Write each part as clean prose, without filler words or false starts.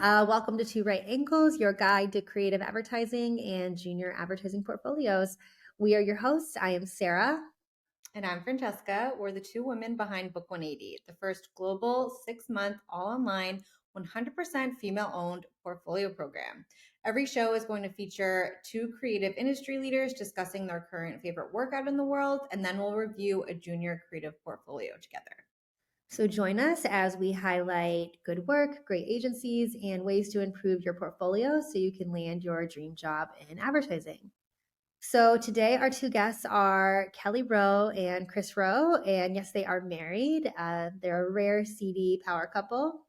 Welcome to 2RightAngles, your guide to creative advertising and junior advertising portfolios. We are your hosts. I am Sarah. And I'm Francesca. We're the two women behind Book 180, the first global 6-month, all online, 100% female-owned portfolio program. Every show is going to feature two creative industry leaders discussing their current favorite work out in the world, and then we'll review a junior creative portfolio together. So join us as we highlight good work, great agencies, and ways to improve your portfolio so you can land your dream job in advertising. So today our two guests are Kelly Rowe and Chris Rowe, and yes, they are married. They're a rare CD power couple.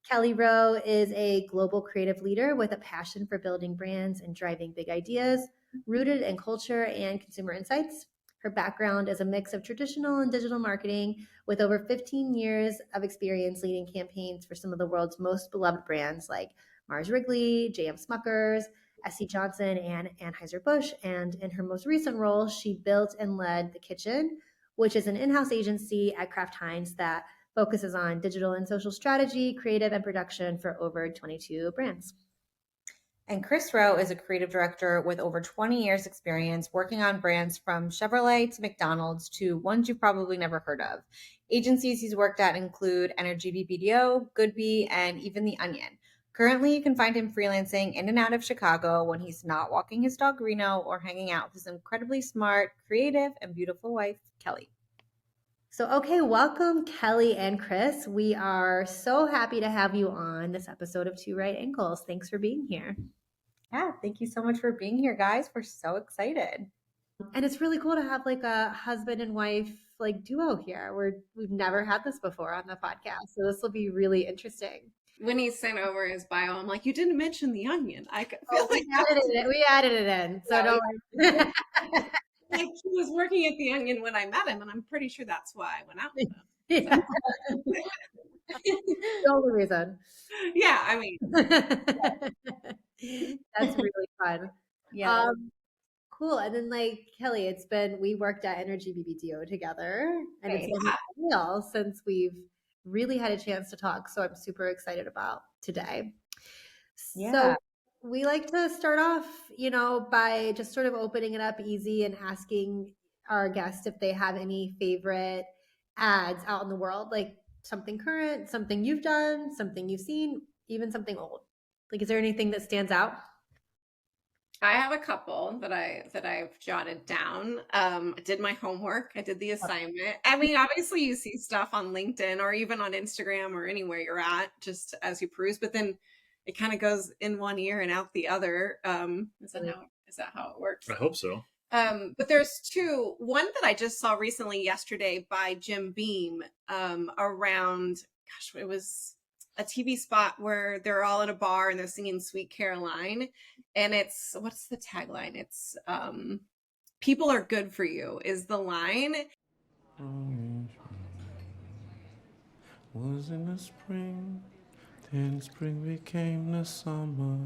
Kelly Rowe is a global creative leader with a passion for building brands and driving big ideas, rooted in culture and consumer insights. Her background is a mix of traditional and digital marketing, with over 15 years of experience leading campaigns for some of the world's most beloved brands like Mars Wrigley, J.M. Smuckers, S.C. Johnson, and Anheuser-Busch. And in her most recent role, she built and led The Kitchen, which is an in-house agency at Kraft Heinz that focuses on digital and social strategy, creative, and production for over 22 brands. And Chris Rowe is a creative director with over 20 years experience working on brands from Chevrolet to McDonald's to ones you've probably never heard of. Agencies he's worked at include Energy BBDO, Goodby, and even The Onion. Currently, you can find him freelancing in and out of Chicago when he's not walking his dog Reno or hanging out with his incredibly smart, creative, and beautiful wife, Kelly. So, okay, welcome, Kelly and Chris. We are so happy to have you on this episode of 2RightAngles. Thanks for being here. Yeah, thank you so much for being here, guys. We're so excited. And it's really cool to have like a husband and wife like duo here. We've never had this before on the podcast, so this will be really interesting. When he sent over his bio, I'm like, you didn't mention The Onion. I feel we added it in. So don't worry. Like he was working at The Onion when I met him, and I'm pretty sure that's why I went out with him. Yeah. The only reason. Yeah, I mean. That's really fun. Yeah. Cool. And then like Kelly, we worked at Energy BBDO together, and it's been a while since we've really had a chance to talk. So I'm super excited about today. Yeah. So we like to start off, by just sort of opening it up easy and asking our guests if they have any favorite ads out in the world, like something current, something you've done, something you've seen, even something old. Like, is there anything that stands out? I have a couple that I've jotted down. I did my homework. I did the assignment. I mean, obviously you see stuff on LinkedIn or even on Instagram or anywhere you're at just as you peruse, but then it kind of goes in one ear and out the other. Is that how it works? I hope so. But there's two. One that I just saw recently yesterday by Jim Beam around, gosh, it was a TV spot where they're all in a bar and they're singing Sweet Caroline. And it's, what's the tagline? It's people are good for you is the line. Was in the spring, then spring became the summer.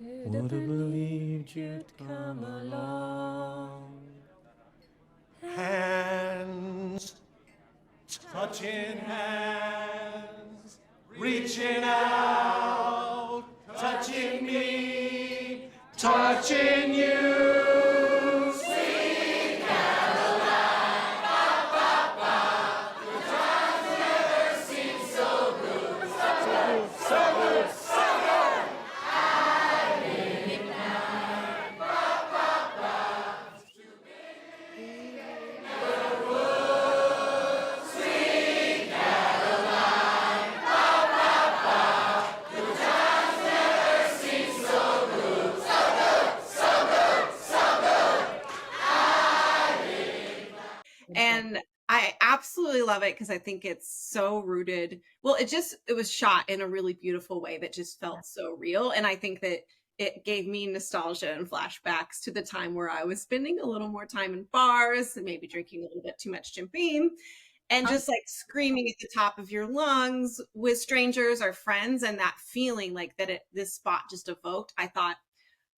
Would have believed you'd come along. Hands, touching hands, reaching out, touching me, touching you. Sweet Caroline, ba, ba, ba. The times never seemed so good, so good, so good, so good. I ignite, ba, ba, ba. Never would. Sweet Caroline, ba, ba, ba. The times never seemed so good, so good, so good, so good. I ignite. And I absolutely love it because I think it's so rooted. Well, it was shot in a really beautiful way that just felt so real. And I think that it gave me nostalgia and flashbacks to the time where I was spending a little more time in bars and maybe drinking a little bit too much Jim Beam and just like screaming at the top of your lungs with strangers or friends. And that feeling like that this spot just evoked, I thought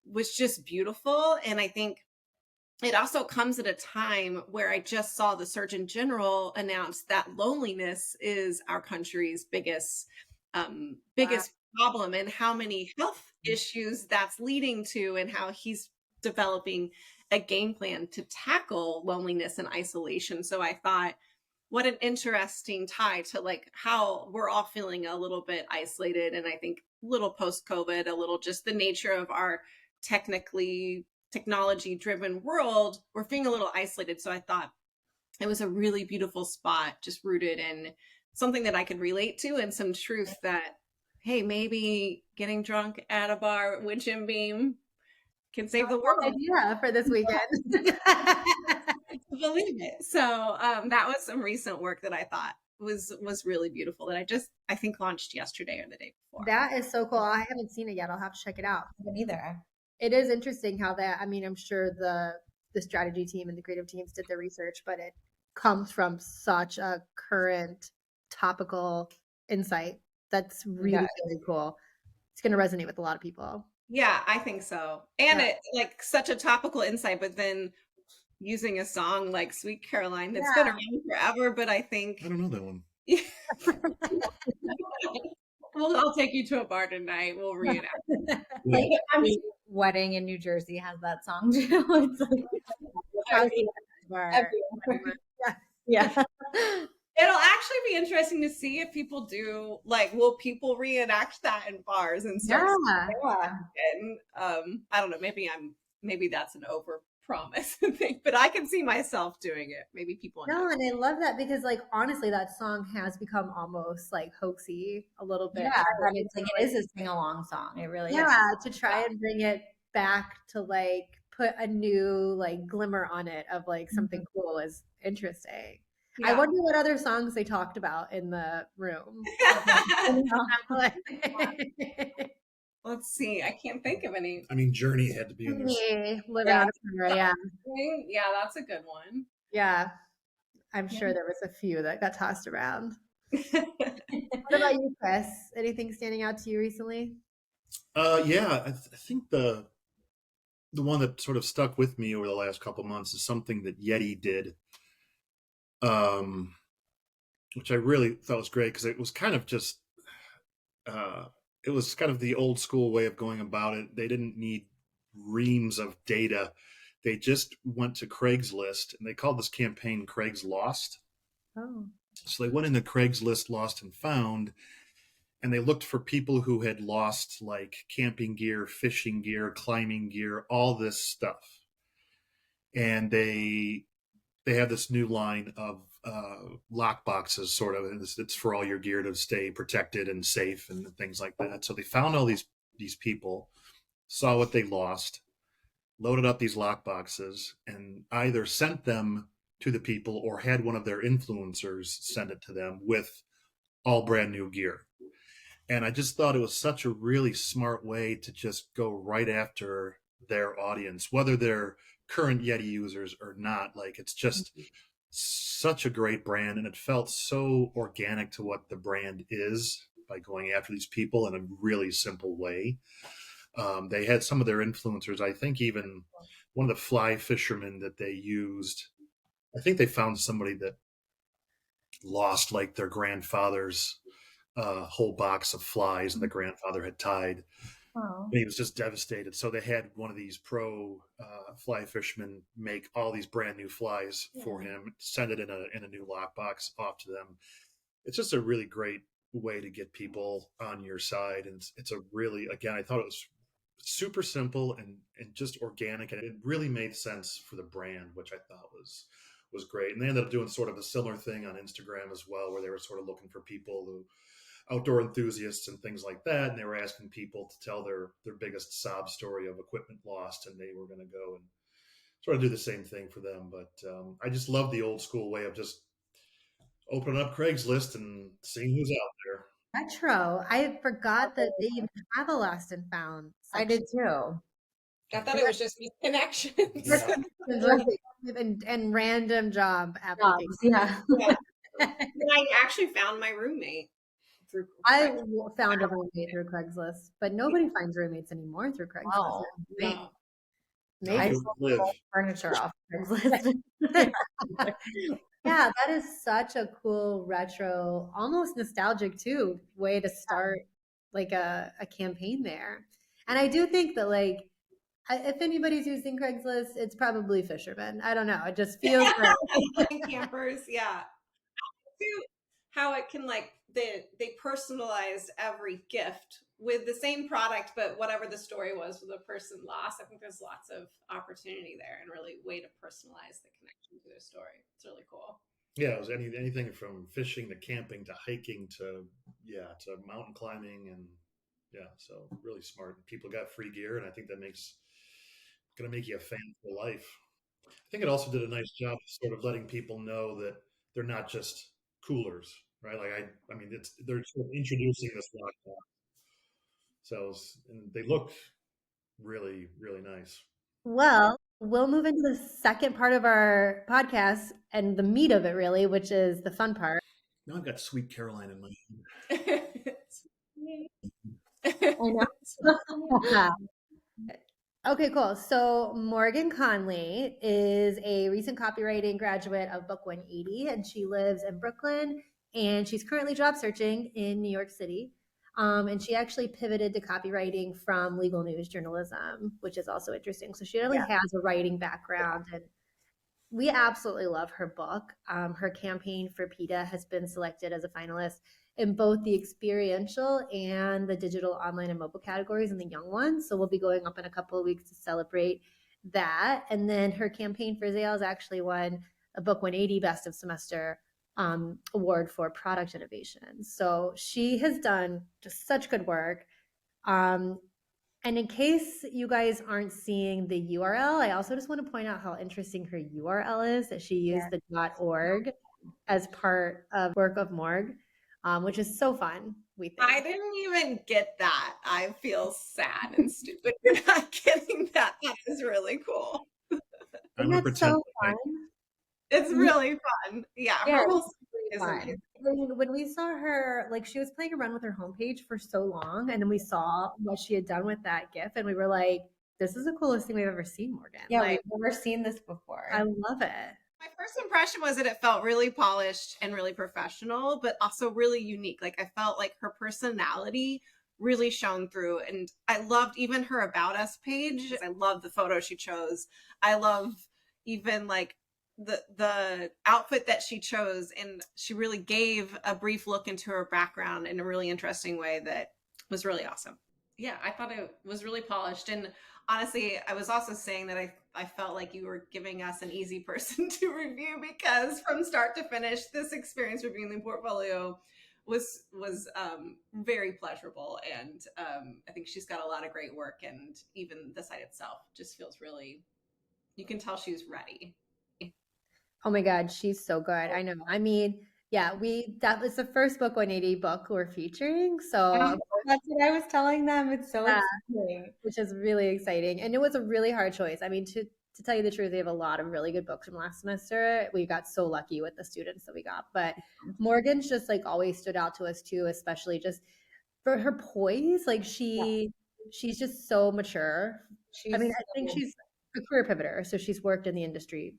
was just beautiful. And I think it also comes at a time where I just saw the Surgeon General announce that loneliness is our country's biggest problem and how many health issues that's leading to, and how he's developing a game plan to tackle loneliness and isolation. So I thought, what an interesting tie to like how we're all feeling a little bit isolated. And I think a little post COVID, a little just the nature of our technology driven world, we're feeling a little isolated. So I thought it was a really beautiful spot, just rooted in something that I could relate to and some truth that, hey, maybe getting drunk at a bar with Jim Beam can save the world. Idea for this weekend. Believe it. So that was some recent work that I thought was really beautiful that I think launched yesterday or the day before. That is so cool. I haven't seen it yet. I'll have to check it out. I haven't either. It is interesting how that, I mean, I'm sure the strategy team and the creative teams did their research, but it comes from such a current topical insight. That's really, really cool. It's going to resonate with a lot of people. Yeah, I think so. And it like such a topical insight, but then using a song like Sweet Caroline that's been around forever, but I think I don't know that one. Well, I'll take you to a bar tonight. We'll reenact. Wedding in New Jersey has that song too. It's like yeah. It'll actually be interesting to see if people do like, will people reenact that in bars and stuff? And I don't know, maybe that's an over promise thing, but I can see myself doing it. Maybe people no, and I love that because like honestly that song has become almost like hoaxy a little bit. Yeah, it's like it is a sing-along song. It really is. To try and bring it back to like put a new like glimmer on it of like something cool is interesting. I wonder what other songs they talked about in the room. Let's see. I can't think of any. I mean, Journey had to be in there. Living on a Prayer, Yeah, that's a good one. Yeah. I'm sure there was a few that got tossed around. What about you, Chris? Anything standing out to you recently? Yeah, I think the one that sort of stuck with me over the last couple months is something that Yeti did, which I really thought was great because it was kind of just it was kind of the old school way of going about it. They didn't need reams of data. They just went to Craigslist and they called this campaign Craig's Lost. Oh. So they went into Craigslist Lost and Found and they looked for people who had lost like camping gear, fishing gear, climbing gear, all this stuff. And they have this new line of lock boxes, sort of. It's for all your gear to stay protected and safe and things like that. So they found all these people, saw what they lost, loaded up these lock boxes, and either sent them to the people or had one of their influencers send it to them with all brand new gear. And I just thought it was such a really smart way to just go right after their audience, whether they're current Yeti users or not. Like, it's just such a great brand, and it felt so organic to what the brand is by going after these people in a really simple way. They had some of their influencers, I think even one of the fly fishermen that they used, I think they found somebody that lost like their grandfather's whole box of flies that the grandfather had tied. Oh. He was just devastated. So they had one of these pro fly fishermen make all these brand new flies for him, send it in a new lockbox off to them. It's just a really great way to get people on your side. And it's a really, again, I thought it was super simple and just organic. And it really made sense for the brand, which I thought was great. And they ended up doing sort of a similar thing on Instagram as well, where they were sort of looking for people who outdoor enthusiasts and things like that, and they were asking people to tell their biggest sob story of equipment lost, and they were going to go and sort of do the same thing for them. But I just love the old school way of just opening up Craigslist and seeing who's out there. Retro. I forgot that they even have a lost and found section. I did too. I thought it was just connections. and random job applications. Yeah. I actually found my roommate. I found a roommate through Craigslist, but nobody finds roommates anymore through Craigslist. Wow. Maybe. I sold furniture off Craigslist. Yeah, that is such a cool retro, almost nostalgic too, way to start like a campaign there. And I do think that like if anybody's using Craigslist, it's probably fishermen. I don't know. It just feels like And campers, yeah. Too, how it can like they personalized every gift with the same product, but whatever the story was the person lost. I think there's lots of opportunity there and really way to personalize the connection to their story. It's really cool. Yeah, it was anything from fishing to camping to hiking to mountain climbing, and so really smart. People got free gear, and I think that makes going to make you a fan for life. I think it also did a nice job of sort of letting people know that they're not just coolers, right? Like I mean, they're sort of introducing this lockdown. So and they look really, really nice. well, we'll move into the second part of our podcast and the meat of it really, which is the fun part. Now I've got Sweet Caroline in my I know. Okay, cool. So Morgan Conley is a recent copywriting graduate of Book 180, and she lives in Brooklyn, and she's currently job searching in New York City. And she actually pivoted to copywriting from legal news journalism, which is also interesting. So she really has a writing background, and we absolutely love her book. Her campaign for PETA has been selected as a finalist in both the experiential and the digital, online, and mobile categories in the young ones. So we'll be going up in a couple of weeks to celebrate that. And then her campaign for Zales actually won a Book 180 Best of Semester award for product innovation. So she has done just such good work. And in case you guys aren't seeing the URL, I also just want to point out how interesting her URL is, that she used the .org as part of Work of Morgue, which is so fun, we think. I didn't even get that. I feel sad and stupid for not getting that. That is really cool. And that's so fun. It's really fun. Yeah, her whole story is amazing. When we saw her, like she was playing around with her homepage for so long, and then we saw what she had done with that GIF, and we were like, this is the coolest thing we've ever seen, Morgan. Yeah, like, we've never seen this before. I love it. My first impression was that it felt really polished and really professional, but also really unique. Like I felt like her personality really shone through, and I loved even her About Us page. I love the photo she chose. I love even like the outfit that she chose, and she really gave a brief look into her background in a really interesting way that was really awesome. Yeah, I thought it was really polished. And honestly, I was also saying that I felt like you were giving us an easy person to review, because from start to finish, this experience reviewing the portfolio was very pleasurable. And I think she's got a lot of great work, and even the site itself just feels really, you can tell she's ready. Oh my God, she's so good. I know. I mean, yeah, that was the first Book 180 book we're featuring. So that's what I was telling them. It's so exciting. Which is really exciting. And it was a really hard choice. I mean, to tell you the truth, we have a lot of really good books from last semester. We got so lucky with the students that we got. But Morgan's just like always stood out to us too, especially just for her poise. Like she's just so mature. I mean, I think she's a career pivoter. So she's worked in the industry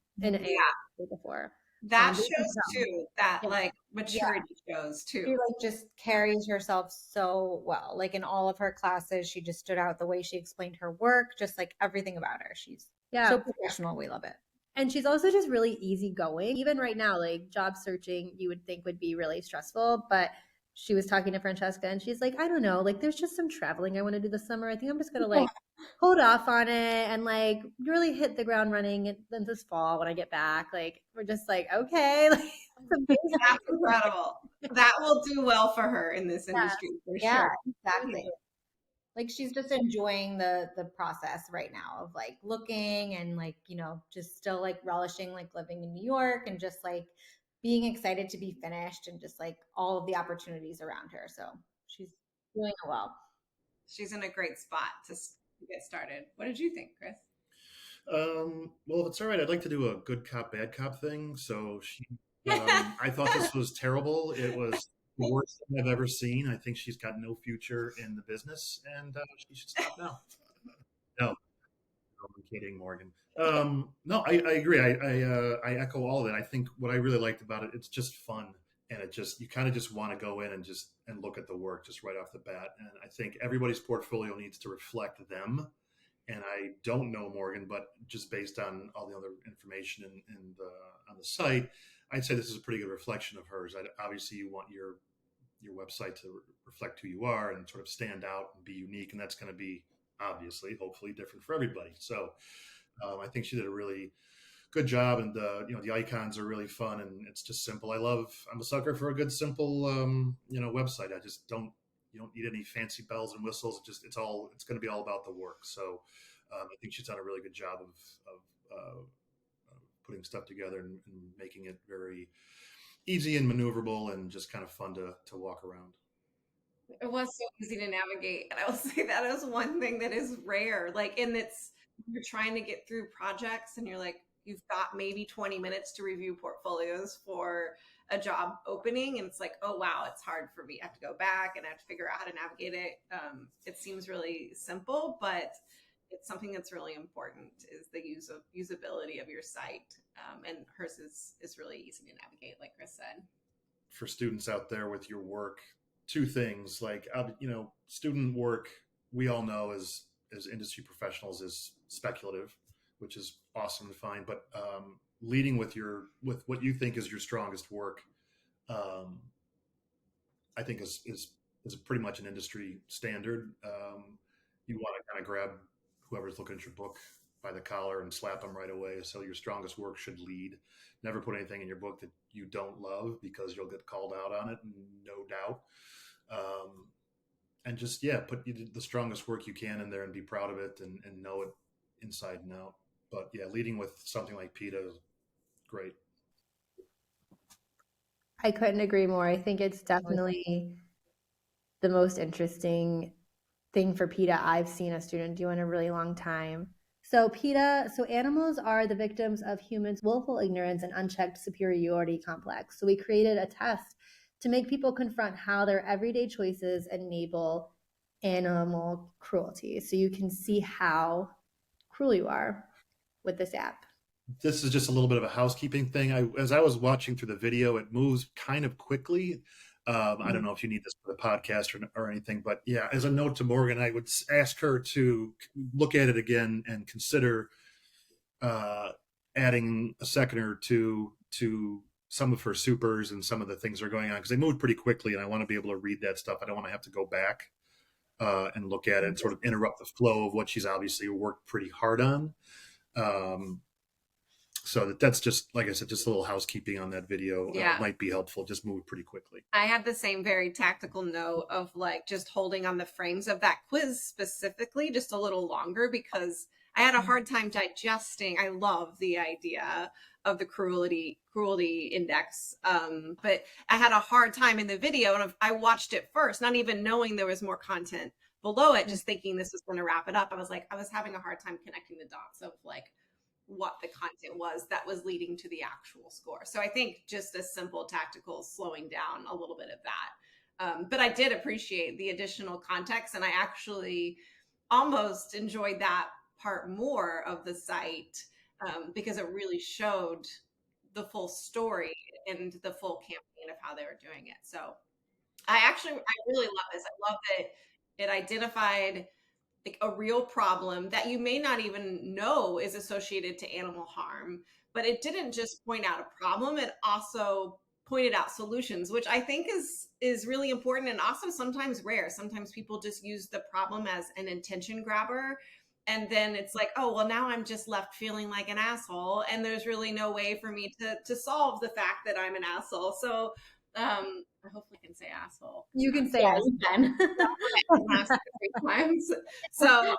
before. That shows too, that like maturity shows too. She like just carries herself so well. Like in all of her classes, she just stood out the way she explained her work, just like everything about her. She's so professional. We love it. And she's also just really easygoing. Even right now, like job searching, you would think would be really stressful, but she was talking to Francesca and she's like, I don't know, like there's just some traveling I want to do this summer. I think I'm just going to like hold off on it and like really hit the ground running then this fall when I get back. Like we're just like, okay. Like, that's incredible. That will do well for her in this industry for sure. Exactly. Like she's just enjoying the process right now of like looking and like, you know, just still like relishing like living in New York and just like being excited to be finished and just like all of the opportunities around her. So she's doing it well. She's in a great spot to get started. What did you think, Chris? Well, if it's all right, I'd like to do a good cop, bad cop thing. So I thought this was terrible. It was the worst thing I've ever seen. I think she's got no future in the business, and she should stop now. No, I'm kidding, Morgan. No, I agree. I echo all of it. I think what I really liked about it, it's just fun. and it just, you kind of just want to go in and look at the work just right off the bat. And I think everybody's portfolio needs to reflect them. And I don't know Morgan, but just based on all the other information on the site, I'd say this is a pretty good reflection of hers. Obviously, you want your website to reflect who you are and sort of stand out and be unique, and that's going to be obviously, hopefully, different for everybody. So I think she did a really good job, and the icons are really fun, and it's just simple. I'm a sucker for a good simple website. You don't need any fancy bells and whistles. It's going to be all about the work. So I think she's done a really good job of putting stuff together and making it very easy and maneuverable and just kind of fun to walk around. It was so easy to navigate. And I will say that is one thing that is rare. Like, and you're trying to get through projects and you're like, you've got maybe 20 minutes to review portfolios for a job opening. And it's like, oh, wow, it's hard for me. I have to go back and I have to figure out how to navigate it. It seems really simple, but it's something that's really important is the usability of your site. And hers is really easy to navigate, like Chris said. For students out there with your work, two things, like, student work, we all know as industry professionals is speculative, which is awesome and fine. But leading with what you think is your strongest work, I think is pretty much an industry standard. You want to kind of grab whoever's looking at your book by the collar and slap them right away. So your strongest work should lead. Never put anything in your book that you don't love, because you'll get called out on it, no doubt. And just, put the strongest work you can in there and be proud of it and know it inside and out. But leading with something like PETA is great. I couldn't agree more. I think it's definitely the most interesting thing for PETA I've seen a student do in a really long time. So animals are the victims of humans' willful ignorance and unchecked superiority complex. So we created a test to make people confront how their everyday choices enable animal cruelty. So you can see how cruel you are with this app. This is just a little bit of a housekeeping thing. As I was watching through the video, it moves kind of quickly. I don't know if you need this for the podcast or anything, but as a note to Morgan, I would ask her to look at it again and consider adding a second or two to some of her supers and some of the things that are going on, because they moved pretty quickly and I want to be able to read that stuff. I don't want to have to go back and look at it and sort of interrupt the flow of what she's obviously worked pretty hard on. So that's just, like I said, just a little housekeeping on that video. Might be helpful. Just move pretty quickly. I had the same very tactical note of like just holding on the frames of that quiz specifically just a little longer, because I had a hard time digesting. I love the idea of the cruelty index, but I had a hard time in the video, and I watched it first, not even knowing there was more content below it, just thinking this was going to wrap it up. I was having a hard time connecting the dots of like what the content was that was leading to the actual score. So I think just a simple tactical slowing down a little bit of that. But I did appreciate the additional context, and I actually almost enjoyed that part more of the site because it really showed the full story and the full campaign of how they were doing it. So I really love this. I love that it identified like a real problem that you may not even know is associated to animal harm, but it didn't just point out a problem. It also pointed out solutions, which I think is really important and also sometimes rare. Sometimes people just use the problem as an attention grabber. And then it's like, oh, well, now I'm just left feeling like an asshole. And there's really no way for me to solve the fact that I'm an asshole. So hopefully I can say asshole. You can say asshole. So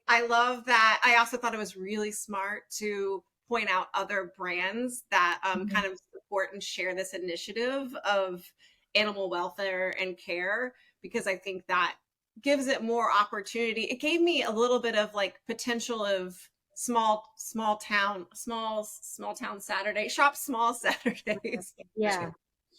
I love that. I also thought it was really smart to point out other brands that kind of support and share this initiative of animal welfare and care, because I think that gives it more opportunity. It gave me a little bit of like potential of small town Saturday, shop small Saturdays.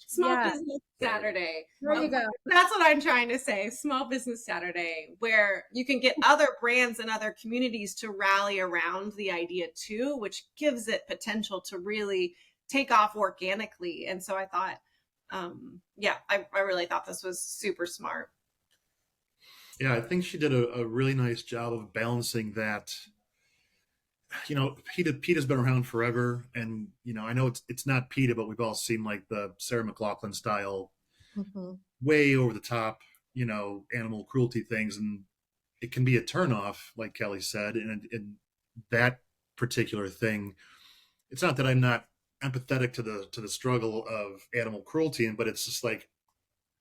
Small business Saturday. There you go. That's what I'm trying to say. Small business Saturday, where you can get other brands and other communities to rally around the idea too, which gives it potential to really take off organically. And so I thought Yeah, I really thought this was super smart. Yeah, I think she did a really nice job of balancing that. PETA's been around forever, and I know it's not PETA, but we've all seen like the Sarah McLachlan style, Mm-hmm. way over the top, animal cruelty things, and it can be a turnoff, like Kelly said, and that particular thing. It's not that I'm not empathetic to the struggle of animal cruelty, but it's just like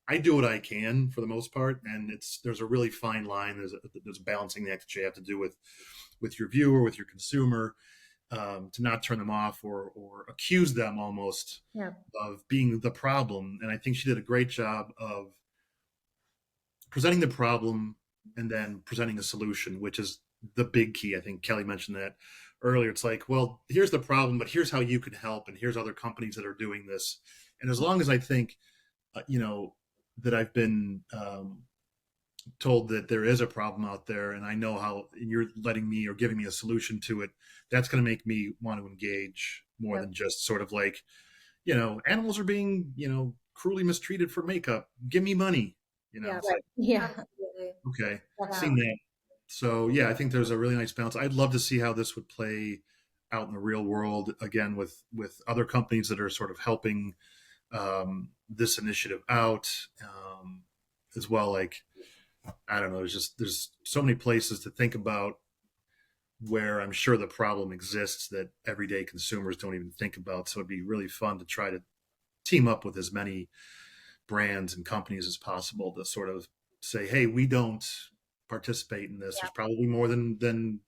I do what I can for the most part, and there's a really fine line. There's a balancing act that you have to do with your viewer, with your consumer, to not turn them off or accuse them almost Yeah. of being the problem. And I think she did a great job of presenting the problem and then presenting a solution, which is the big key. I think Kelly mentioned that earlier. It's like, well, here's the problem, but here's how you can help, and here's other companies that are doing this. And as long as I think, that I've been told that there is a problem out there, and I know how, and you're letting me or giving me a solution to it, that's going to make me want to engage more Yep. than just sort of like, animals are being, cruelly mistreated for makeup. Give me money. Yeah. It's like, Yeah. Absolutely. okay, Yeah. seen that. So yeah, I think there's a really nice balance. I'd love to see how this would play out in the real world again with other companies that are sort of helping this initiative out, as well. Like, I don't know, there's so many places to think about where I'm sure the problem exists that everyday consumers don't even think about. So it'd be really fun to try to team up with as many brands and companies as possible to sort of say, hey, we don't participate in this. Yeah. There's probably more than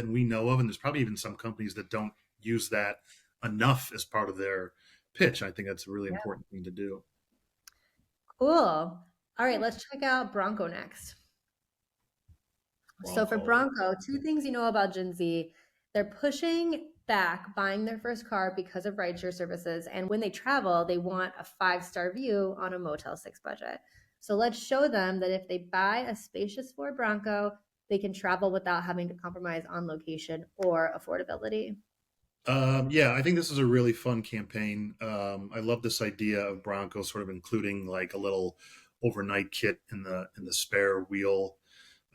we know of, and there's probably even some companies that don't use that enough as part of their pitch. I think that's a really Yeah. important thing to do. Cool. All right, let's check out Bronco next. So for Bronco, two things you know about Gen Z, they're pushing back buying their first car because of rideshare services. And when they travel, they want a 5-star view on a Motel 6 budget. So let's show them that if they buy a spacious Ford Bronco, they can travel without having to compromise on location or affordability. Yeah, I think this is a really fun campaign. I love this idea of Bronco sort of including like a little overnight kit in the spare wheel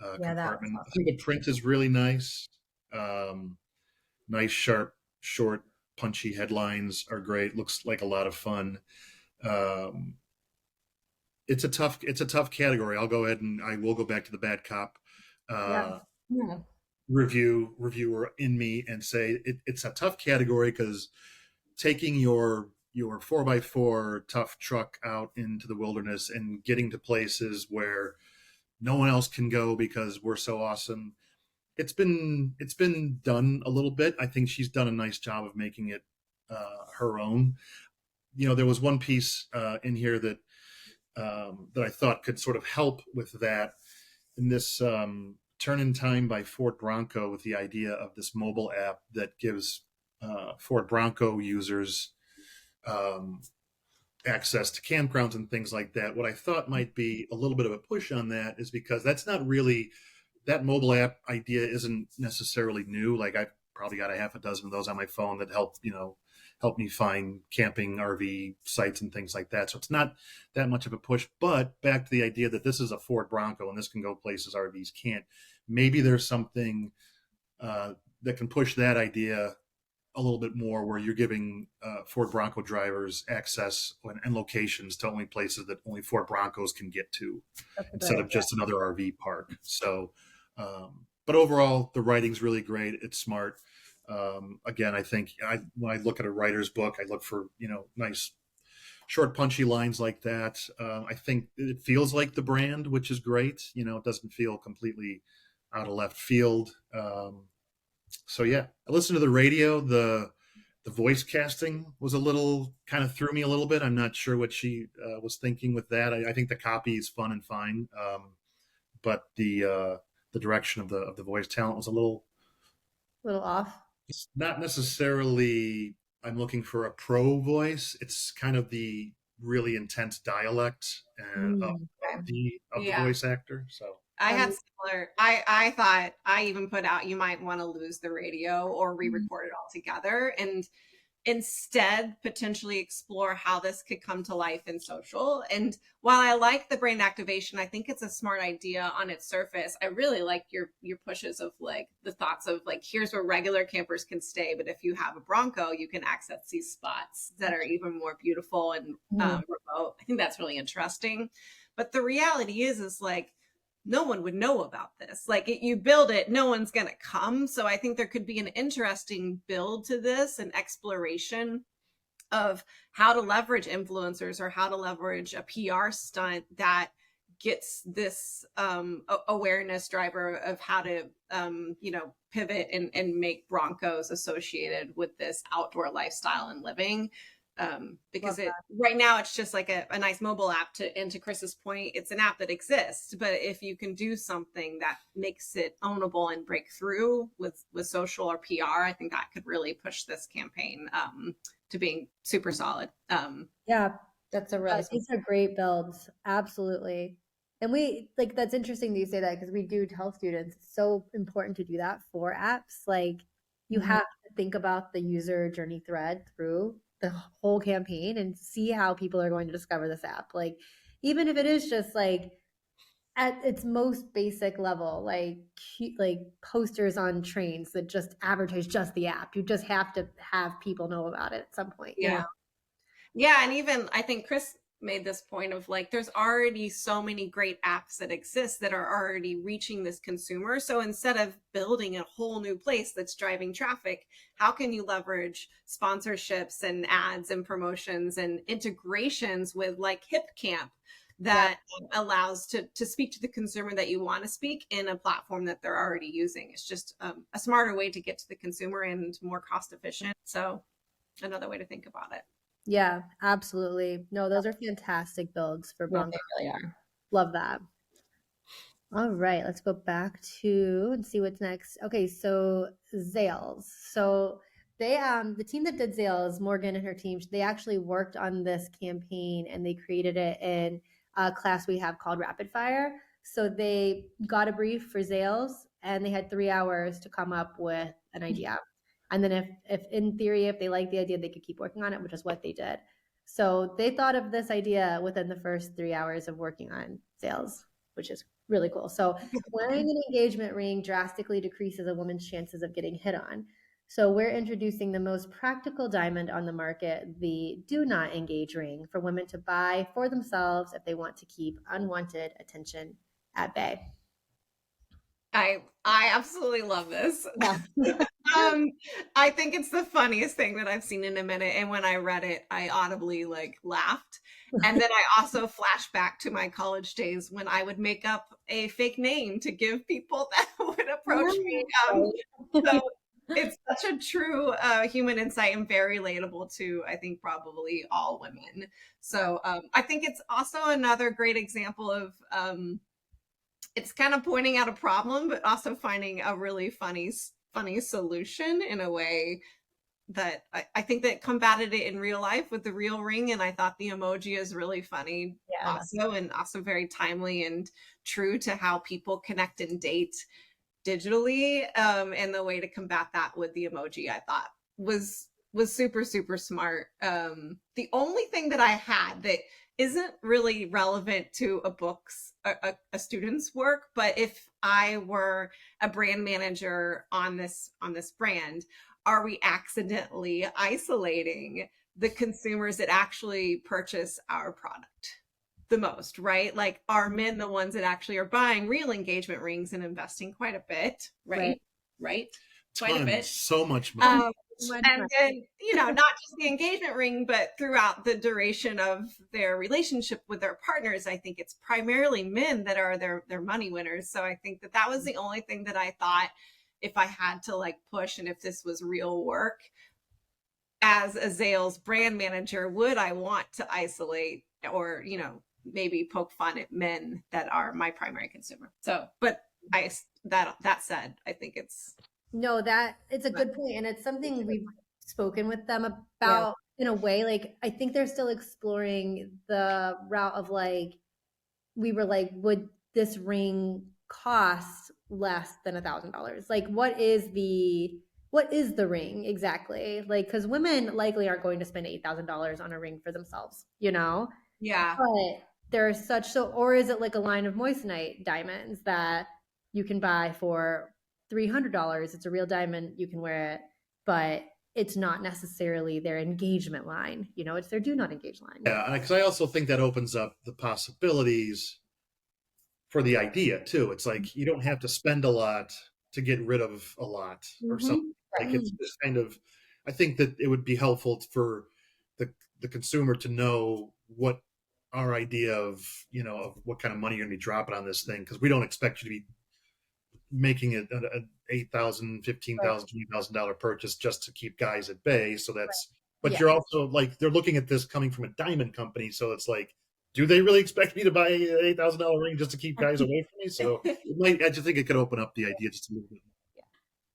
Yeah, that was compartment. I awesome. think the print is really nice. Nice, sharp, short, punchy headlines are great. Looks like a lot of fun. Um, it's a tough category. I'll go ahead and I will go back to the bad cop Yeah. uh, Yeah. reviewer in me and say it's a tough category because taking your 4x4 tough truck out into the wilderness and getting to places where no one else can go because we're so awesome. It's been done a little bit. I think she's done a nice job of making it her own. There was one piece in here that I thought could sort of help with that in this Turn in Time by Ford Bronco, with the idea of this mobile app that gives Ford Bronco users um, access to campgrounds and things like that. What I thought might be a little bit of a push on that is because that's not really, that mobile app idea isn't necessarily new. Like I've probably got a half a dozen of those on my phone that help me find camping RV sites and things like that. So it's not that much of a push. But back to the idea that this is a Ford Bronco and this can go places RVs can't. Maybe there's something that can push that idea a little bit more, where you're giving Ford Bronco drivers access and locations to only places that only Ford Broncos can get to, instead of just another RV park. So, but overall, the writing's really great. It's smart. Again, I think when I look at a writer's book, I look for nice, short, punchy lines like that. I think it feels like the brand, which is great. It doesn't feel completely out of left field. So yeah, I listened to the radio. The voice casting was a little, kind of threw me a little bit. I'm not sure what she was thinking with that. I think the copy is fun and fine, but the direction of the voice talent was a little off. it's not necessarily. I'm looking for a pro voice. It's kind of the really intense dialect of the Yeah. voice actor. So I had similar. I thought, I even put out, you might want to lose the radio or re-record it all together. And instead potentially explore how this could come to life in social. And while I like the brand activation, I think it's a smart idea on its surface. I really like your pushes of like the thoughts of like, here's where regular campers can stay, but if you have a Bronco, you can access these spots that are even more beautiful and remote. I think that's really interesting. But the reality is like, no one would know about this. Like you build it, no one's going to come. So I think there could be an interesting build to this, an exploration of how to leverage influencers or how to leverage a PR stunt that gets this awareness driver of how to, pivot and make Broncos associated with this outdoor lifestyle and living. Because right now it's just like a nice mobile app and to Chris's point, it's an app that exists, but if you can do something that makes it ownable and break through with social or PR, I think that could really push this campaign to being super solid. Yeah, That's a really these are great builds. Absolutely. And that's interesting that you say that, because we do tell students it's so important to do that for apps. Like you have to think about the user journey thread through the whole campaign and see how people are going to discover this app. Like even if it is just like at its most basic level, like posters on trains that just advertise just the app. You just have to have people know about it at some point. Yeah. Yeah. And even I think Chris made this point of like, there's already so many great apps that exist that are already reaching this consumer. So instead of building a whole new place that's driving traffic, how can you leverage sponsorships and ads and promotions and integrations with like HipCamp that allows to speak to the consumer that you want to speak in a platform that they're already using? It's just a smarter way to get to the consumer and more cost efficient. So another way to think about it. Yeah, absolutely. No, those are fantastic builds for Bronco. They really are. Love that. All right, let's go back to and see what's next. Okay, so Zales. So they the team that did Zales, Morgan and her team, they actually worked on this campaign and they created it in a class we have called Rapid Fire. So they got a brief for Zales and they had 3 hours to come up with an idea. And then if in theory, if they liked the idea, they could keep working on it, which is what they did. So they thought of this idea within the first 3 hours of working on Zales, which is really cool. So wearing an engagement ring drastically decreases a woman's chances of getting hit on. So we're introducing the most practical diamond on the market, the do not engage ring, for women to buy for themselves if they want to keep unwanted attention at bay. I absolutely love this. Yeah. I think it's the funniest thing that I've seen in a minute. And when I read it, I audibly like laughed. And then I also flashed back to my college days when I would make up a fake name to give people that would approach me. So it's such a true human insight and very relatable to, I think, probably all women. So I think it's also another great example of it's kind of pointing out a problem, but also finding a really funny solution in a way that I think that combated it in real life with the real ring. And I thought the emoji is really funny also, and also very timely and true to how people connect and date digitally. And the way to combat that with the emoji, I thought was super, super smart. The only thing that I had that isn't really relevant to a student's work, but if I were a brand manager on this brand, are we accidentally isolating the consumers that actually purchase our product the most, right? Like, are men the ones that actually are buying real engagement rings and investing quite a bit, right? Quite a bit. So much money. And then, not just the engagement ring, but throughout the duration of their relationship with their partners, I think it's primarily men that are their money winners. So I think that was the only thing that I thought, if I had to like push and if this was real work as a Zales brand manager, would I want to isolate or, maybe poke fun at men that are my primary consumer? So, but that said, I think it's a good point, and it's something we've spoken with them about in a way. Like I think they're still exploring the route of like, we were like, would this ring cost less than $1,000? Like, what is the what is the ring exactly? Like, because women likely aren't going to spend $8,000 on a ring for themselves, you know? Yeah. But there's or is it like a line of moissanite diamonds that you can buy for $300? It's a real diamond, you can wear it, but it's not necessarily their engagement line, you know, it's their do not engage line. Yeah, because I also think that opens up the possibilities for the idea too. It's like you don't have to spend a lot to get rid of a lot or something. Like it's just kind of, I think that it would be helpful for the consumer to know what our idea of, you know, of what kind of money you're going to be dropping on this thing, because we don't expect you to be making it an $8,000, $15,000, $20,000 purchase just to keep guys at bay. So that's, but you're also like, they're looking at this coming from a diamond company. So it's like, do they really expect me to buy an $8,000 ring just to keep guys away from me? So I just think it could open up the idea just a little bit.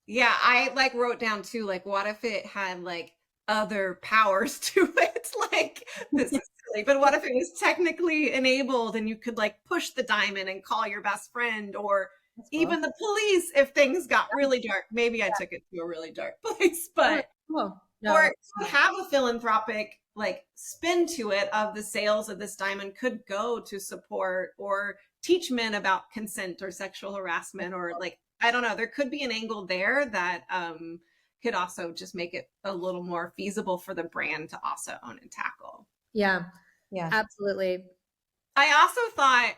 Yeah, I like wrote down too, like, what if it had like other powers to it? Like, this is silly, but what if it was technically enabled and you could like push the diamond and call your best friend, or even the police if things got really dark? Maybe I took it to a really dark place, but or have a philanthropic like spin to it of the sales of this diamond could go to support or teach men about consent or sexual harassment, or like, I don't know, there could be an angle there that could also just make it a little more feasible for the brand to also own and tackle. Yeah, absolutely. I also thought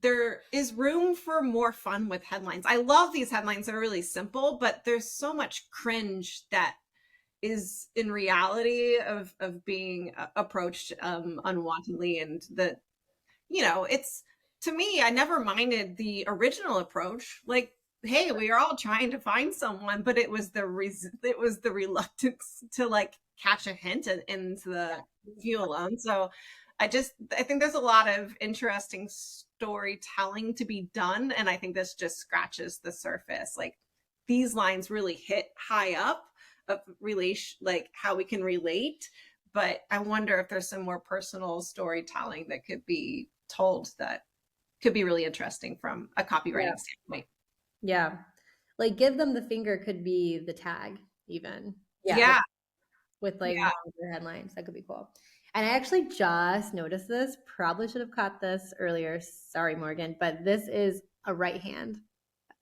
there is room for more fun with headlines. I love these headlines that are really simple, but there's so much cringe that is in reality of being approached unwantedly, and that, you know, it's, to me, I never minded the original approach. Like, hey, we are all trying to find someone, but it was the reluctance to like catch a hint into the view alone. So I think there's a lot of interesting storytelling to be done, and I think this just scratches the surface. Like, these lines really hit high up of relation, like how we can relate, but I wonder if there's some more personal storytelling that could be told that could be really interesting from a copywriting standpoint. Yeah. Like, give them the finger could be the tag even. Yeah. With like longer headlines. That could be cool. And I actually just noticed this, probably should have caught this earlier. Sorry, Morgan, but this is a right hand,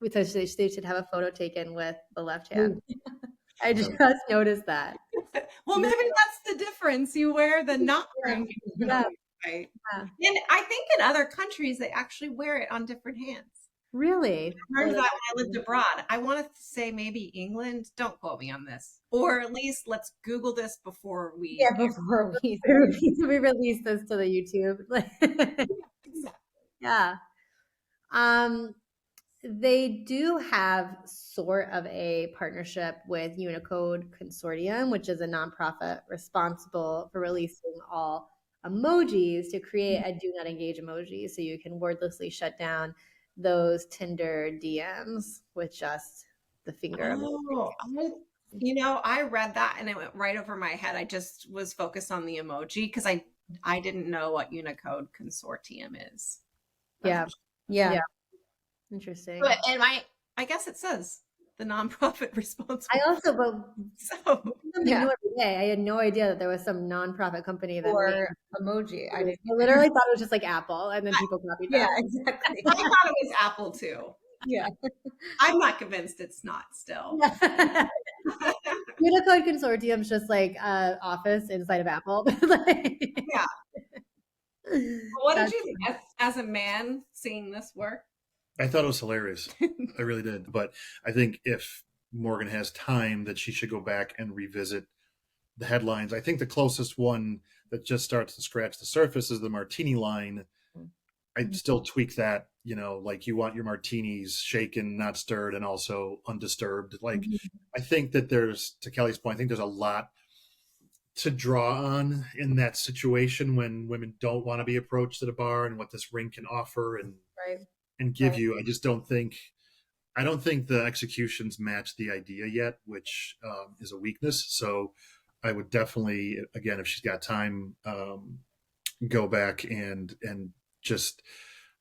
because they should have a photo taken with the left hand. I just noticed that. Well, maybe that's the difference. You wear the not ring. Right. And I think in other countries, they actually wear it on different hands. Really? I learned that when I lived abroad. I wanted to say maybe England. Don't quote me on this. Or at least let's Google this before we we release this to the YouTube. Exactly. Yeah. They do have sort of a partnership with Unicode Consortium, which is a nonprofit responsible for releasing all emojis to create a do not engage emoji, so you can wordlessly shut down those Tinder DMs with just the finger. You know, I read that and it went right over my head. I just was focused on the emoji because I didn't know what Unicode Consortium is. Yeah. Interesting. But I guess it says the nonprofit responsible. I also, every day. I had no idea that there was some nonprofit company that made emoji. I literally thought it was just like Apple, and then people copied that. Yeah, exactly. I thought it was Apple too. Yeah. I'm not convinced it's not still. Unicode Consortium's just like office inside of Apple. Yeah. What did you think as a man seeing this work? I thought it was hilarious. I really did. But I think if Morgan has time, that she should go back and revisit the headlines. I think the closest one that just starts to scratch the surface is the martini line. I'd still tweak that, you know, like you want your martinis shaken, not stirred, and also undisturbed. Like, I think that there's, to Kelly's point, I think there's a lot to draw on in that situation when women don't want to be approached at a bar, and what this ring can offer and give you. I just don't think the executions match the idea yet, which is a weakness. So I would definitely, again, if she's got time, go back and just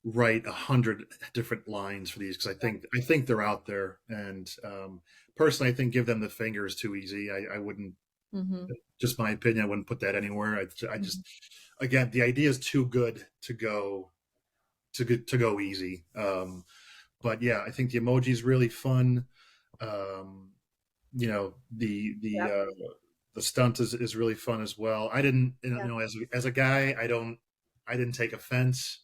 write 100 different lines for these, because I think they're out there, and personally, I think give them the finger is too easy. I wouldn't, just my opinion, I wouldn't put that anywhere. I just, again, the idea is too good to go easy. But yeah, I think the emoji is really fun. You know, the stunt is really fun as well. I didn't, you know, as a guy, I didn't take offense.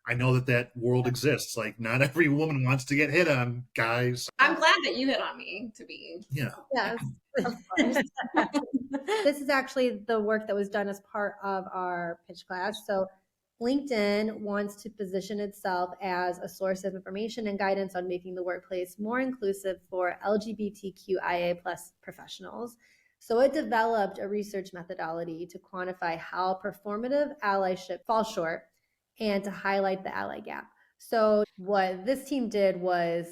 I know that world exists. Like, not every woman wants to get hit on, guys. I'm glad that you hit on me to be. Yeah. Yes, of course. This is actually the work that was done as part of our pitch class. So LinkedIn wants to position itself as a source of information and guidance on making the workplace more inclusive for LGBTQIA+ professionals. So it developed a research methodology to quantify how performative allyship falls short and to highlight the ally gap. So what this team did was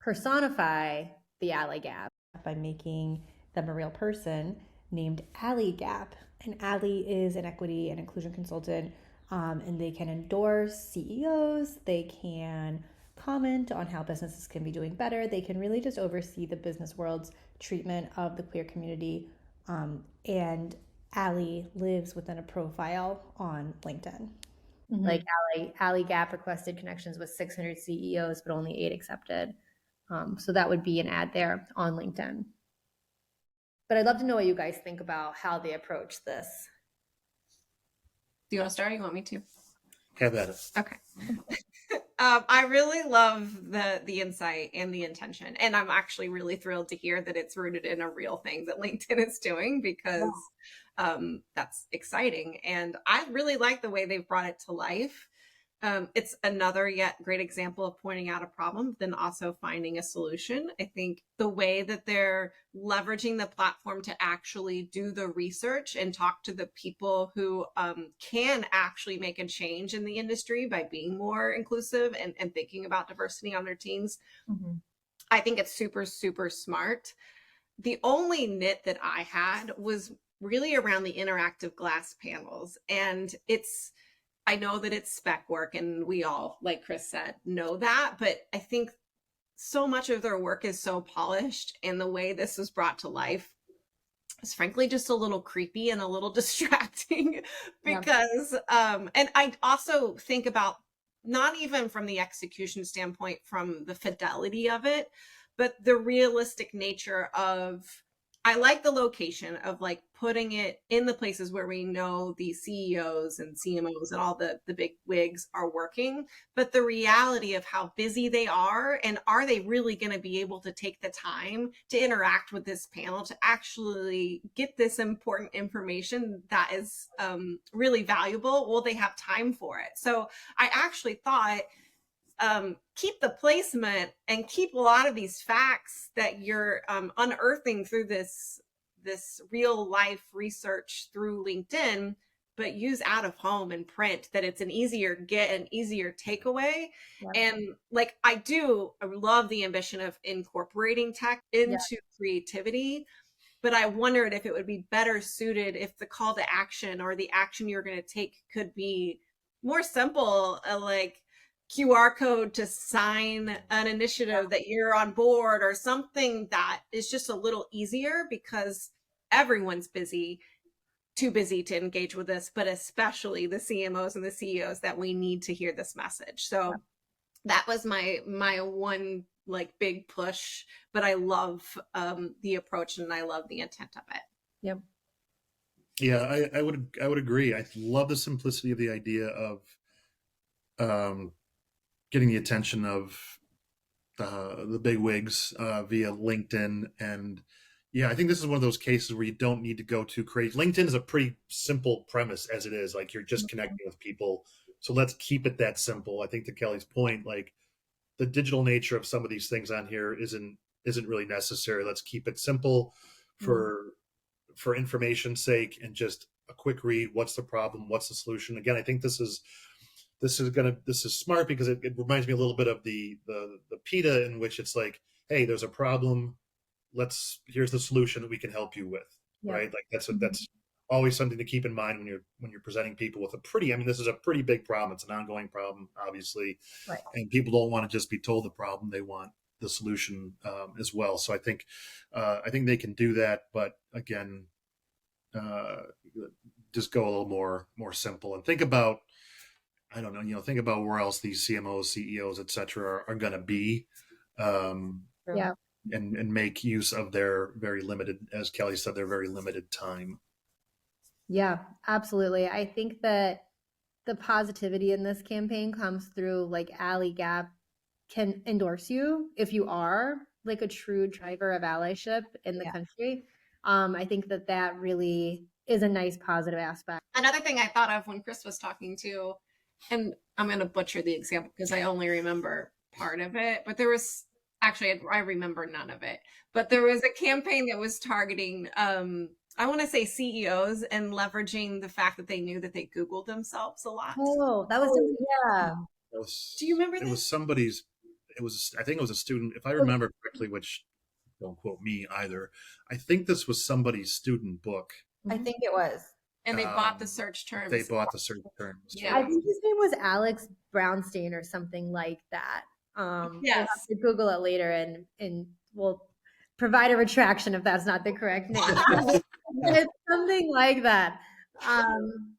personify the ally gap by making them a real person named Ally Gap. And Ally is an equity and inclusion consultant, and they can endorse CEOs, they can comment on how businesses can be doing better, they can really just oversee the business world's treatment of the queer community. And Ally lives within a profile on LinkedIn. Like Ally Gap requested connections with 600 CEOs, but only 8 accepted. So that would be an ad there on LinkedIn. But I'd love to know what you guys think about how they approach this. Do you want to start or you want me to? Have at it. Okay. I really love the insight and the intention. And I'm actually really thrilled to hear that it's rooted in a real thing that LinkedIn is doing, because that's exciting. And I really like the way they've brought it to life. It's another yet great example of pointing out a problem, then also finding a solution. I think the way that they're leveraging the platform to actually do the research and talk to the people who can actually make a change in the industry by being more inclusive and thinking about diversity on their teams. I think it's super, super smart. The only nit that I had was really around the interactive glass panels. And I know that it's spec work, and we all, like Chris said, know that, but I think so much of their work is so polished, and the way this was brought to life is frankly just a little creepy and a little distracting because, and I also think about, not even from the execution standpoint, from the fidelity of it, but the realistic nature of, I like the location of like putting it in the places where we know the CEOs and CMOs and all the big wigs are working, but the reality of how busy they are, and are they really going to be able to take the time to interact with this panel to actually get this important information that is really valuable? Will they have time for it? So I actually thought, keep the placement and keep a lot of these facts that you're unearthing through this real life research through LinkedIn, but use out of home and print, that it's an easier get, an easier takeaway. And like, I love the ambition of incorporating tech into creativity, but I wondered if it would be better suited if the call to action or the action you're going to take could be more simple, like QR code to sign an initiative that you're on board, or something that is just a little easier, because everyone's busy, too busy to engage with this, but especially the CMOs and the CEOs that we need to hear this message. So that was my one like big push, but I love the approach and I love the intent of it. Yep. Yeah, I would agree. I love the simplicity of the idea of getting the attention of the big wigs via LinkedIn. And yeah, I think this is one of those cases where you don't need to go too crazy. LinkedIn is a pretty simple premise as it is. Like, you're just connecting with people. So let's keep it that simple. I think, to Kelly's point, like, the digital nature of some of these things on here isn't really necessary. Let's keep it simple for information's sake, and just a quick read. What's the problem? What's the solution? Again, I think this is smart, because it reminds me a little bit of the PETA, in which it's like, hey, there's a problem. Here's the solution that we can help you with. Right. Like, that's always something to keep in mind when you're presenting people with a pretty. I mean, this is a pretty big problem. It's an ongoing problem, obviously, Right. and people don't want to just be told the problem; they want the solution as well. So I think they can do that, but again, just go a little more simple and think about. I don't know, think about where else these CMOs, CEOs, et cetera, are going to be. Um, Yeah. and make use of their very limited, as Kelly said, their very limited time. Yeah, absolutely. I think that the positivity in this campaign comes through like Ally Gap can endorse you if you are like a true driver of allyship in the country. I think that really is a nice positive aspect. Another thing I thought of when Chris was talking to, and I'm going to butcher the example because I only remember part of it, but there was actually, I remember none of it, but there was a campaign that was targeting, I want to say CEOs and leveraging the fact that they knew that they Googled themselves a lot. Oh, that was yeah. Do you remember It that? was somebody's. I think it was a student, if I remember correctly, which don't quote me either. I think this was somebody's student book. I think it was. And they bought the search terms. They bought the search terms. Yeah. I think his name was Alex Brownstein or something like that. Yes. We'll have to Google it later and we'll provide a retraction if that's not the correct name. It's something like that.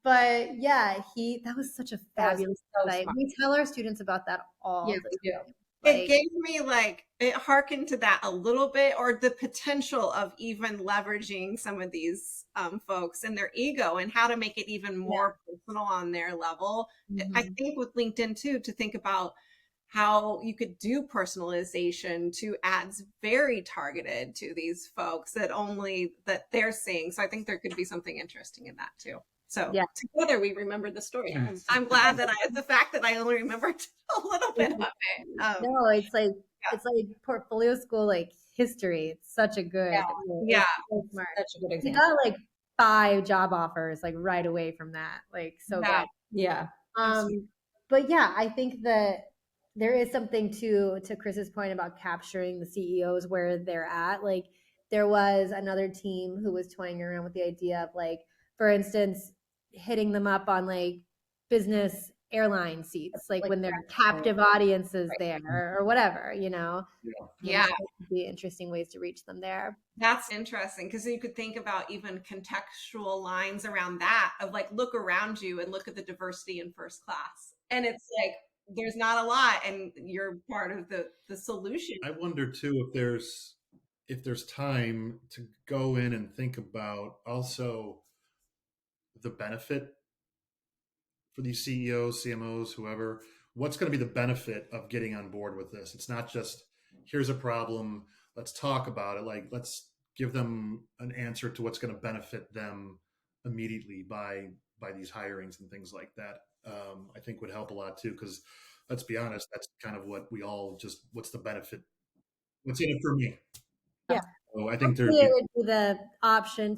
But yeah, that was such a fabulous site. We tell our students about that all the time. It gave me it hearkened to that a little bit, or the potential of even leveraging some of these folks and their ego and how to make it even more personal on their level. Mm-hmm. I think with LinkedIn too, to think about how you could do personalization to ads very targeted to these folks that they're seeing. So I think there could be something interesting in that too. So together we remembered the story. I'm glad that the fact that I only remembered a little bit of it. No, it's like portfolio school, like history. It's such a good, so smart. Such a good We example. got like 5 job offers like right away from that. Like so good. Yeah. But yeah, I think that there is something to Chris's point about capturing the CEOs where they're at. Like there was another team who was toying around with the idea of like, for instance, hitting them up on like business airline seats, like when their captive audience is there or whatever, Yeah. Be interesting ways to reach them there. That's interesting because you could think about even contextual lines around that of like, look around you and look at the diversity in first class. And it's like, there's not a lot and you're part of the solution. I wonder too if there's time to go in and think about also the benefit for these CEOs, CMOs, whoever. What's going to be the benefit of getting on board with this? It's not just here's a problem, let's talk about it. Like let's give them an answer to what's going to benefit them immediately by these hirings and things like that. I think would help a lot too, because let's be honest, that's kind of what we all just, what's the benefit? What's in it for me? Yeah. So I think there's it would be the option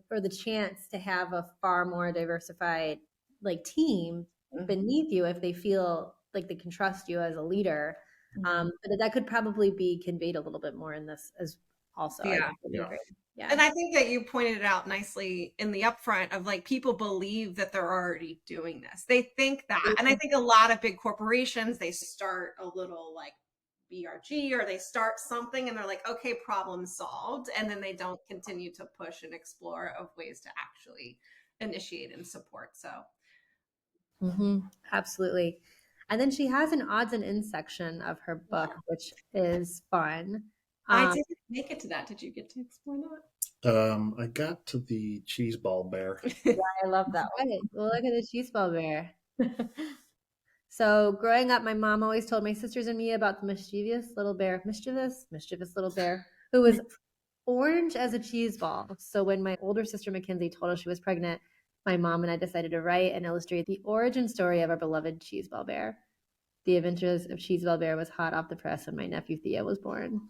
or the chance to have a far more diversified like team beneath you if they feel like they can trust you as a leader. But that could probably be conveyed a little bit more in this as also. Yeah. And I think that you pointed it out nicely in the upfront of like, people believe that they're already doing this. They think that. And I think a lot of big corporations, they start a little like BRG or they start something and they're like, okay, problem solved. And then they don't continue to push and explore of ways to actually initiate and support. So. Absolutely. And then she has an odds and ends section of her book, which is fun. I didn't make it to that. Did you get to explore that? I got to the cheese ball bear. I love that one. Well, look at the cheese ball bear. So growing up, my mom always told my sisters and me about the mischievous little bear little bear who was orange as a cheese ball. So when my older sister Mackenzie told us she was pregnant, my mom and I decided to write and illustrate the origin story of our beloved cheese ball bear. The adventures of cheese ball bear was hot off the press when my nephew Thea was born.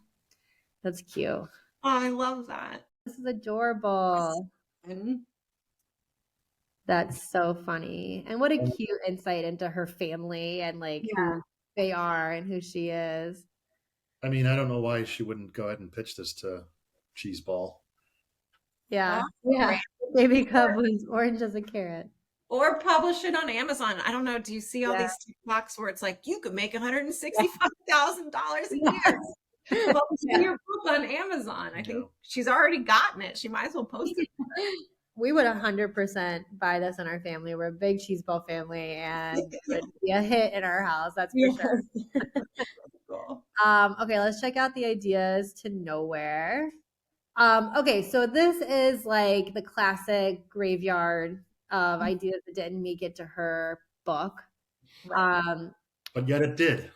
That's cute. Oh, I love that. This is adorable. That's so funny. And what a cute insight into her family and like who they are and who she is. I mean, I don't know why she wouldn't go ahead and pitch this to Cheeseball. Yeah. Yeah. baby cub was orange as a carrot. Or publish it on Amazon. I don't know. Do you see all these TikToks where it's like you could make $165,000 a year posting your book on Amazon? I think she's already gotten it. She might as well post it. We would 100% buy this in our family. We're a big cheese ball family, and it would be a hit in our house. That's for sure. Cool. Okay, let's check out the ideas to nowhere. Okay, so this is like the classic graveyard of ideas that didn't make it to her book. But yet it did.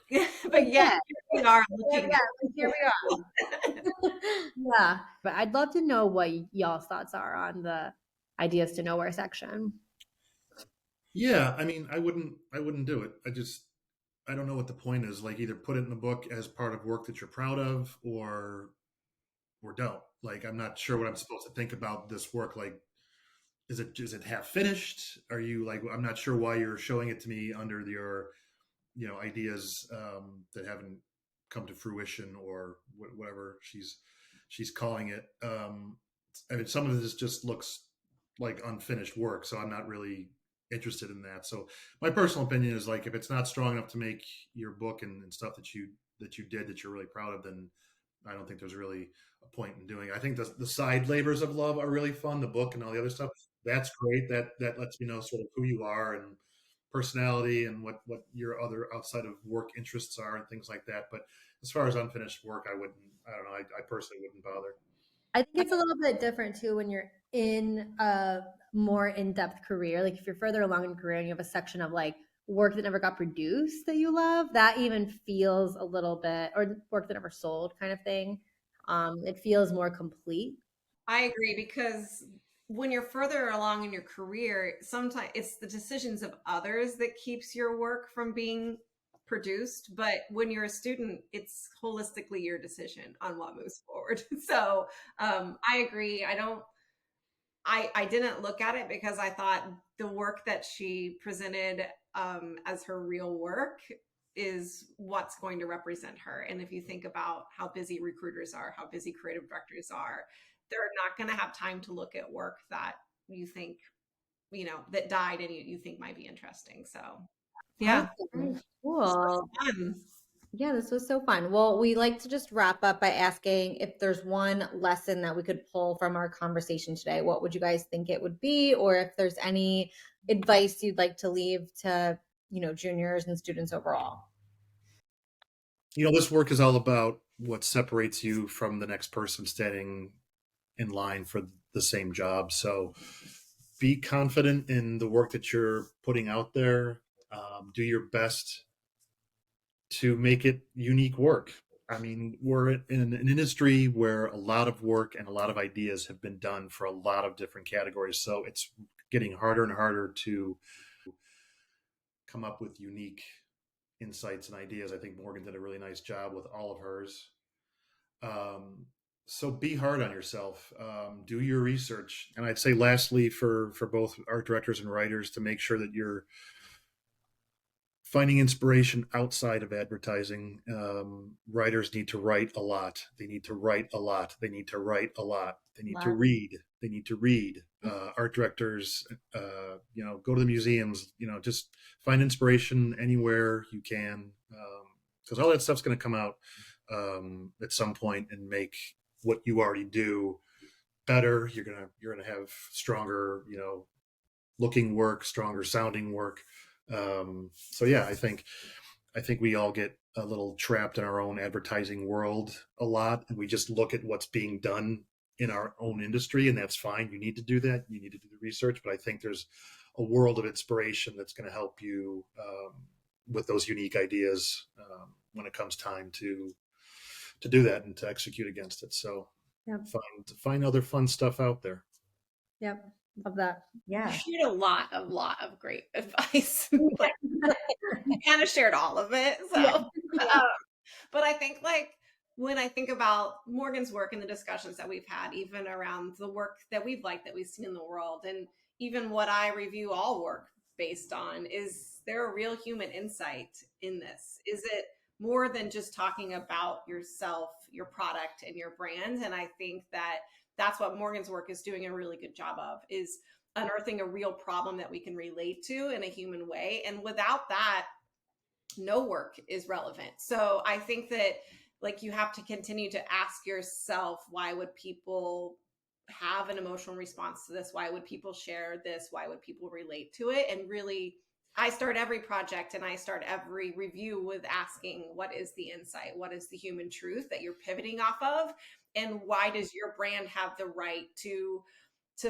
But yeah, here we are looking. Here we are. Yeah, but I'd love to know what y'all's thoughts are on the ideas to nowhere section. Yeah, I mean, I wouldn't do it. I don't know what the point is. Like, either put it in the book as part of work that you're proud of, or don't. Like, I'm not sure what I'm supposed to think about this work. Like, is it half finished? Are you like, I'm not sure why you're showing it to me under your, ideas that haven't come to fruition, or whatever she's calling it. I mean, some of this just looks like unfinished work, so I'm not really interested in that. So my personal opinion is, like, if it's not strong enough to make your book and stuff that you did that you're really proud of, then I don't think there's really a point in doing it. I think the side labors of love are really fun. The book and all the other stuff, that's great. That lets me know sort of who you are and personality and what your other outside of work interests are and things like that. But as far as unfinished work, I don't know. I personally wouldn't bother. I think it's a little bit different too when you're in a more in-depth career. Like if you're further along in career and you have a section of like work that never got produced that you love, that even feels a little bit, or work that never sold kind of thing. It feels more complete. I agree, because when you're further along in your career, sometimes it's the decisions of others that keeps your work from being produced. But when you're a student, it's holistically your decision on what moves forward. So I agree. I didn't look at it because I thought the work that she presented as her real work is what's going to represent her. And if you think about how busy recruiters are, how busy creative directors are, they're not going to have time to look at work that you think, that died and you think might be interesting. So yeah. Awesome. Cool. Yeah, this was so fun. Well, we like to just wrap up by asking if there's one lesson that we could pull from our conversation today. What would you guys think it would be? Or if there's any advice you'd like to leave to, juniors and students overall. This work is all about what separates you from the next person standing in line for the same job. So be confident in the work that you're putting out there. Do your best to make it unique work. I mean, we're in an industry where a lot of work and a lot of ideas have been done for a lot of different categories. So it's getting harder and harder to come up with unique insights and ideas. I think Morgan did a really nice job with all of hers. So be hard on yourself. Do your research. And I'd say lastly, for both art directors and writers, to make sure that you're finding inspiration outside of advertising. Writers need to write a lot. They need to write a lot. They need to write a lot. They need to read. They need to read. Art directors, go to the museums, just find inspiration anywhere you can. Because all that stuff's going to come out at some point and make what you already do better. You're gonna have stronger, looking work, stronger sounding work. So yeah, I think we all get a little trapped in our own advertising world a lot, and we just look at what's being done in our own industry, and that's fine. You need to do that. You need to do the research, but I think there's a world of inspiration that's going to help you with those unique ideas when it comes time to do that and to execute against it. So find other fun stuff out there. Yep. Love that. Yeah. You shared a lot of great advice. You kind of shared all of it. So, but I think when I think about Morgan's work and the discussions that we've had, even around the work that we've liked, that we've seen in the world, and even what I review all work based on, is there a real human insight in this? Is it more than just talking about yourself? your product and your brand. And I think that that's what Morgan's work is doing a really good job of, is unearthing a real problem that we can relate to in a human way. And without that, no work is relevant. So I think that like you have to continue to ask yourself, why would people have an emotional response to this? Why would people share this? Why would people relate to it? And really, I start every project and I start every review with asking, what is the insight? What is the human truth that you're pivoting off of? And why does your brand have the right to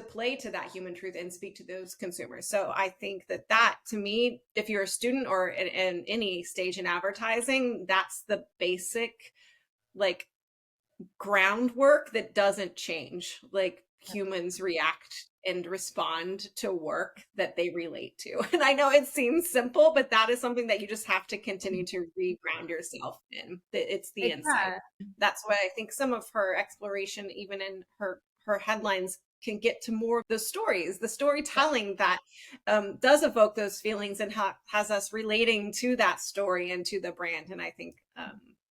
play to that human truth and speak to those consumers? So I think that to me, if you're a student or in any stage in advertising, that's the basic like groundwork that doesn't change. Like humans react and respond to work that they relate to. And I know it seems simple, but that is something that you just have to continue to re-ground yourself in. It's the insight. That's why I think some of her exploration, even in her headlines, can get to more of the stories, the storytelling that does evoke those feelings and has us relating to that story and to the brand. And I think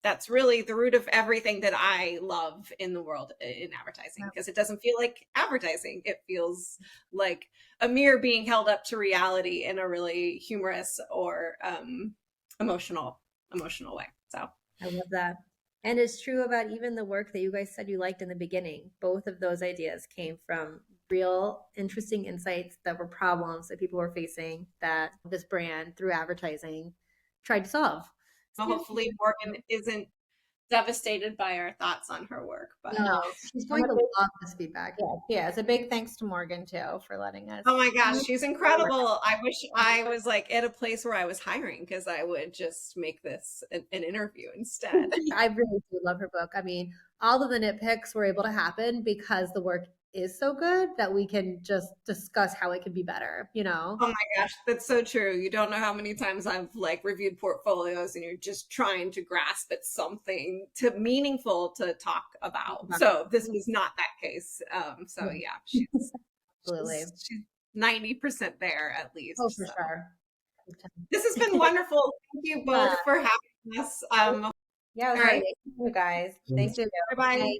that's really the root of everything that I love in the world in advertising, because it doesn't feel like advertising. It feels like a mirror being held up to reality in a really humorous or emotional way. So I love that. And it's true about even the work that you guys said you liked in the beginning. Both of those ideas came from real interesting insights that were problems that people were facing that this brand, through advertising, tried to solve. So hopefully Morgan isn't devastated by our thoughts on her work, but no, she's going to love this feedback. Yeah, it's a big thanks to Morgan too for letting us. Oh my gosh, she's incredible. I wish I was like at a place where I was hiring, because I would just make this an interview instead. I really do love her book. I mean, all of the nitpicks were able to happen because the work is so good that we can just discuss how it can be better, you know? Oh my gosh, that's so true. You don't know how many times I've like reviewed portfolios and you're just trying to grasp at something meaningful to talk about. So this was not that case. So yeah, she's Absolutely. she's 90% there at least. Oh, for sure. This has been wonderful. Thank you both for having us. Yeah, it was great. Thank you guys. Thanks. You too. Bye-bye. Bye.